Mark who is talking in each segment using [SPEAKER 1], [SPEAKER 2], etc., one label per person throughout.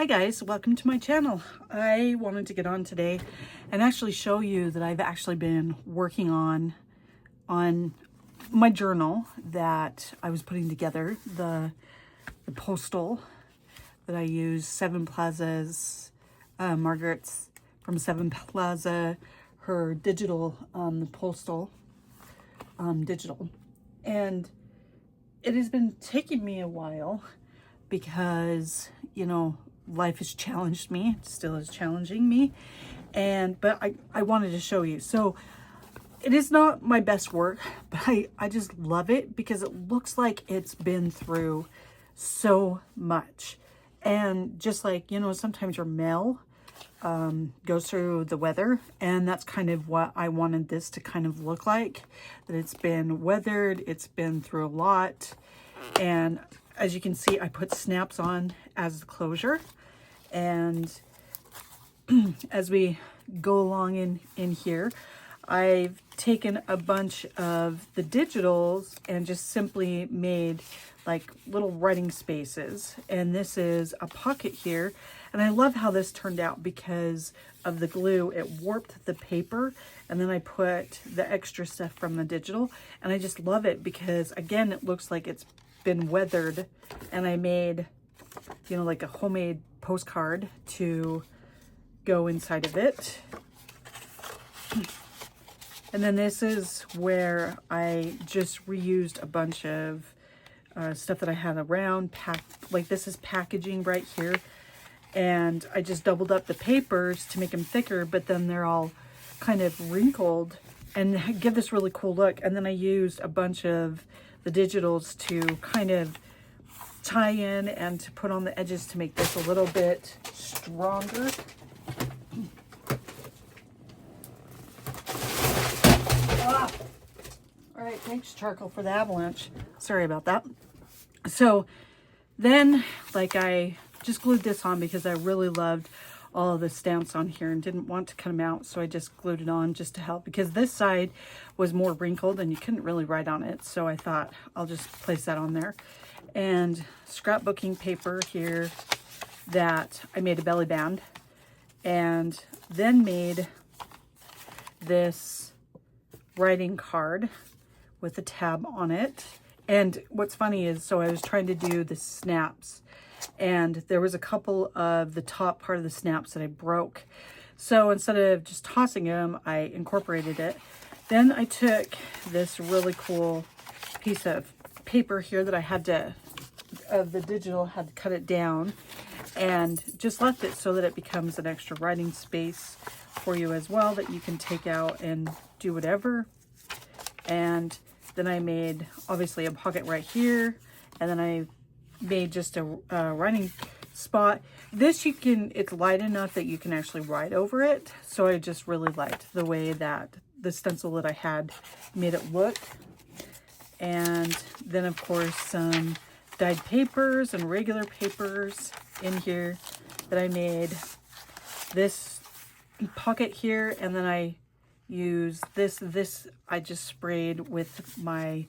[SPEAKER 1] Hi guys, welcome to my channel. I wanted to get on today and actually show you that I've actually been working on my journal that I was putting together, the Postal that I use, Sevenplaza's, Margaret's from Sevenplaza, her digital, the Postal digital. And it has been taking me a while because, you know, life has challenged me, it still is challenging me, but I wanted to show you. So it is not my best work, but I just love it because it looks like it's been through so much. And just like, you know, sometimes your mail goes through the weather, and that's kind of what I wanted this to kind of look like, that it's been weathered, it's been through a lot. And as you can see, I put snaps on as the closure. And as we go along in here, I've taken a bunch of the digitals and just simply made like little writing spaces. And this is a pocket here. And I love how this turned out because of the glue. It warped the paper, and then I put the extra stuff from the digital. And I just love it because, again, it looks like it's been weathered. And I made, you know, like a homemade postcard to go inside of it. And then this is where I just reused a bunch of stuff that I had around. Like this is packaging right here. And I just doubled up the papers to make them thicker, but then they're all kind of wrinkled and give this really cool look. And then I used a bunch of the digitals to kind of tie in and to put on the edges to make this a little bit stronger. All right, thanks charcoal for the avalanche. Sorry about that. So then, like, I just glued this on because I really loved all of the stamps on here and didn't want to cut them out, so I just glued it on just to help, because this side was more wrinkled and you couldn't really write on it, so I thought I'll just place that on there. And scrapbooking paper here that I made a belly band, and then made this writing card with a tab on it. And what's funny is, so I was trying to do the snaps, and there was a couple of the top part of the snaps that I broke. So instead of just tossing them, I incorporated it. Then I took this really cool piece of paper here that I had to, of the digital, had to cut it down, and just left it so that it becomes an extra writing space for you as well, that you can take out and do whatever. And then I made obviously a pocket right here, and then I made just a writing spot. This you can, it's light enough that you can actually write over it. So I just really liked the way that the stencil that I had made it look. And then of course some dyed papers and regular papers in here that I made this pocket here. And then I use this I just sprayed with my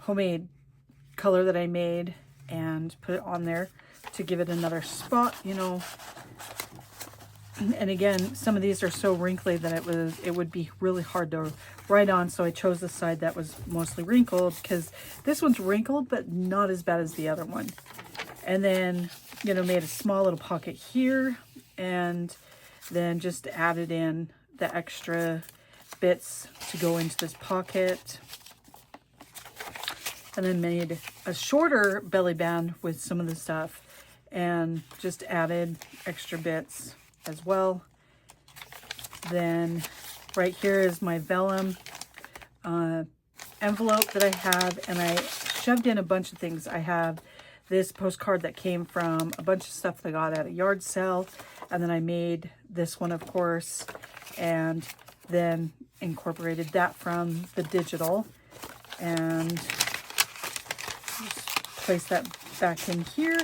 [SPEAKER 1] homemade color that I made and put it on there to give it another spot, you know. And again, some of these are so wrinkly that it would be really hard to write on, so I chose the side that was mostly wrinkled, because this one's wrinkled but not as bad as the other one. And then, you know, made a small little pocket here, and then just added in the extra bits to go into this pocket. And then made a shorter belly band with some of the stuff and just added extra bits as well. Then right here is my vellum envelope that I have, and I shoved in a bunch of things. I have this postcard that came from a bunch of stuff that I got at a yard sale, and then I made this one, of course, and then incorporated that from the digital, and place that back in here.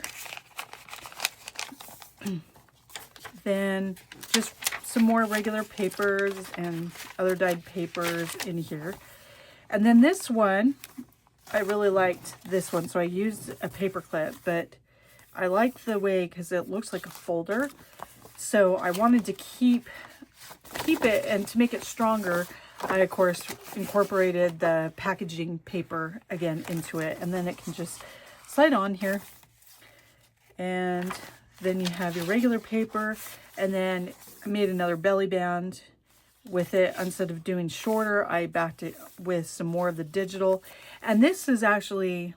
[SPEAKER 1] Then just some more regular papers and other dyed papers in here. And then this one, I really liked this one, so I used a paper clip, but I like the way, because it looks like a folder. So I wanted to keep it, and to make it stronger, I of course incorporated the packaging paper again into it, and then it can just slide on here. And then you have your regular paper, and then I made another belly band with it. Instead of doing shorter, I backed it with some more of the digital. And this is actually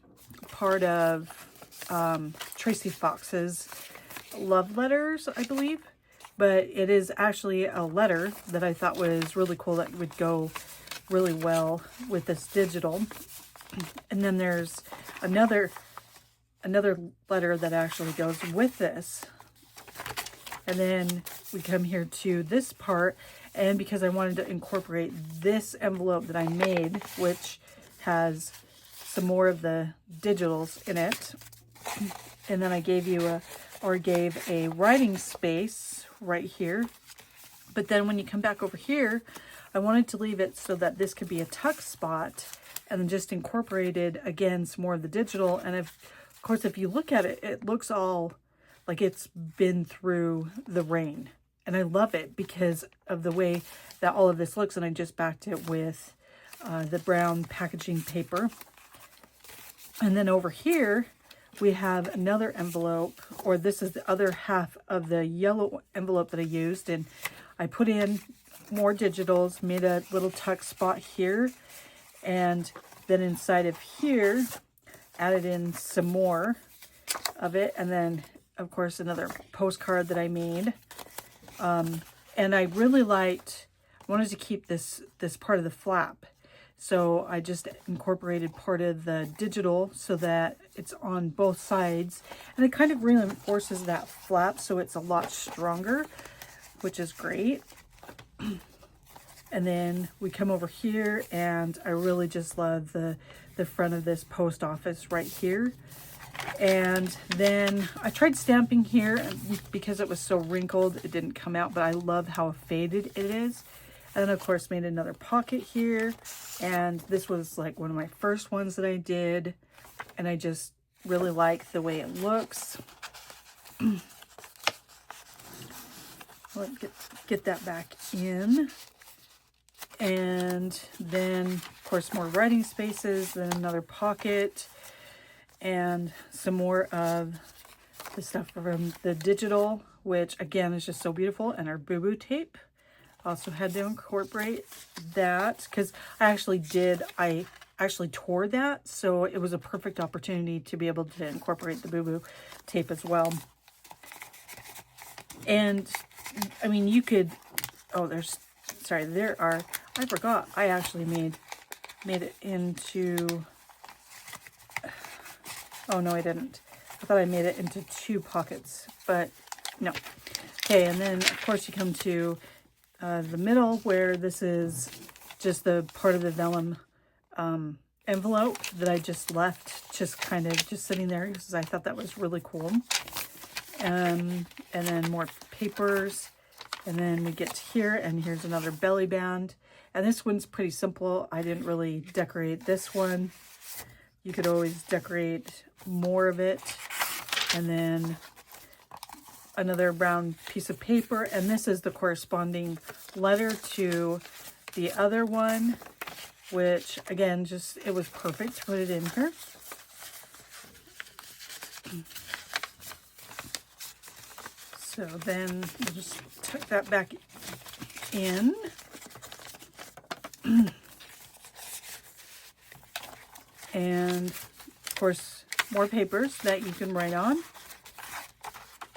[SPEAKER 1] part of Tracy Fox's love letters, I believe. But it is actually a letter that I thought was really cool, that would go really well with this digital. And then there's another letter that actually goes with this. And then we come here to this part, and because I wanted to incorporate this envelope that I made, which has some more of the digitals in it, and then I gave a writing space right here. But then when you come back over here, I wanted to leave it so that this could be a tuck spot, and then just incorporated again some more of the digital. And of course, if you look at it, it looks all like it's been through the rain, and I love it because of the way that all of this looks. And I just backed it with the brown packaging paper. And then over here we have another envelope, or this is the other half of the yellow envelope that I used, and I put in more digitals, made a little tuck spot here, and then inside of here added in some more of it, and then of course another postcard that I made. And I really wanted to keep this part of the flap. So I just incorporated part of the digital so that it's on both sides, and it kind of reinforces that flap so it's a lot stronger, which is great. And then we come over here, and I really just love the front of this post office right here. And then I tried stamping here, and because it was so wrinkled, it didn't come out, but I love how faded it is. And then of course made another pocket here, and this was like one of my first ones that I did, and I just really like the way it looks. Let's get that back in. And then of course more writing spaces, then another pocket, and some more of the stuff from the digital, which again is just so beautiful, and our boo-boo tape. Also had to incorporate that because I actually tore that, so it was a perfect opportunity to be able to incorporate the boo-boo tape as well. And I mean, you could, I forgot, I actually made it into, oh no I didn't. I thought I made it into 2 pockets, but no. Okay, and then of course you come to the middle, where this is just the part of the vellum envelope that I just left just kind of just sitting there because I thought that was really cool. And then more papers, and then we get to here, and here's another belly band, and this one's pretty simple. I didn't really decorate this one. You could always decorate more of it. And then another brown piece of paper, and this is the corresponding letter to the other one, which again, just it was perfect to put it in here. So then we'll just tuck that back in. And of course more papers that you can write on,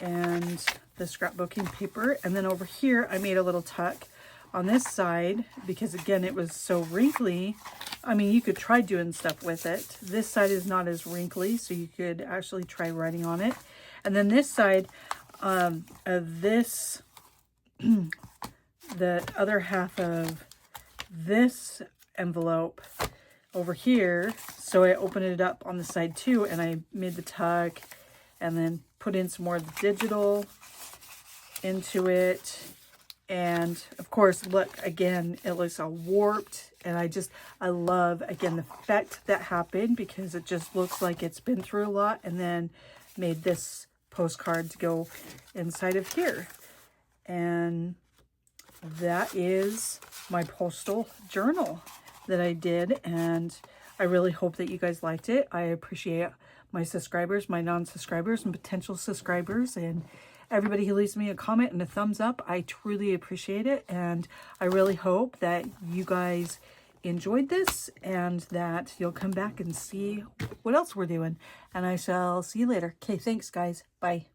[SPEAKER 1] and the scrapbooking paper. And then over here I made a little tuck on this side because again it was so wrinkly. I mean, you could try doing stuff with it. This side is not as wrinkly, so you could actually try writing on it. And then this side of this, the other half of this envelope over here, so I opened it up on the side too, and I made the tuck and then put in some more of the digital into it. And of course, look, again, it looks all warped, and I love again the effect that happened because it just looks like it's been through a lot. And then made this postcard to go inside of here. And that is my postal journal that I did, and I really hope that you guys liked it. I appreciate my subscribers, my non-subscribers, and potential subscribers, and everybody who leaves me a comment and a thumbs up. I truly appreciate it, and I really hope that you guys enjoyed this and that you'll come back and see what else we're doing. And I shall see you later. Okay, thanks guys. Bye.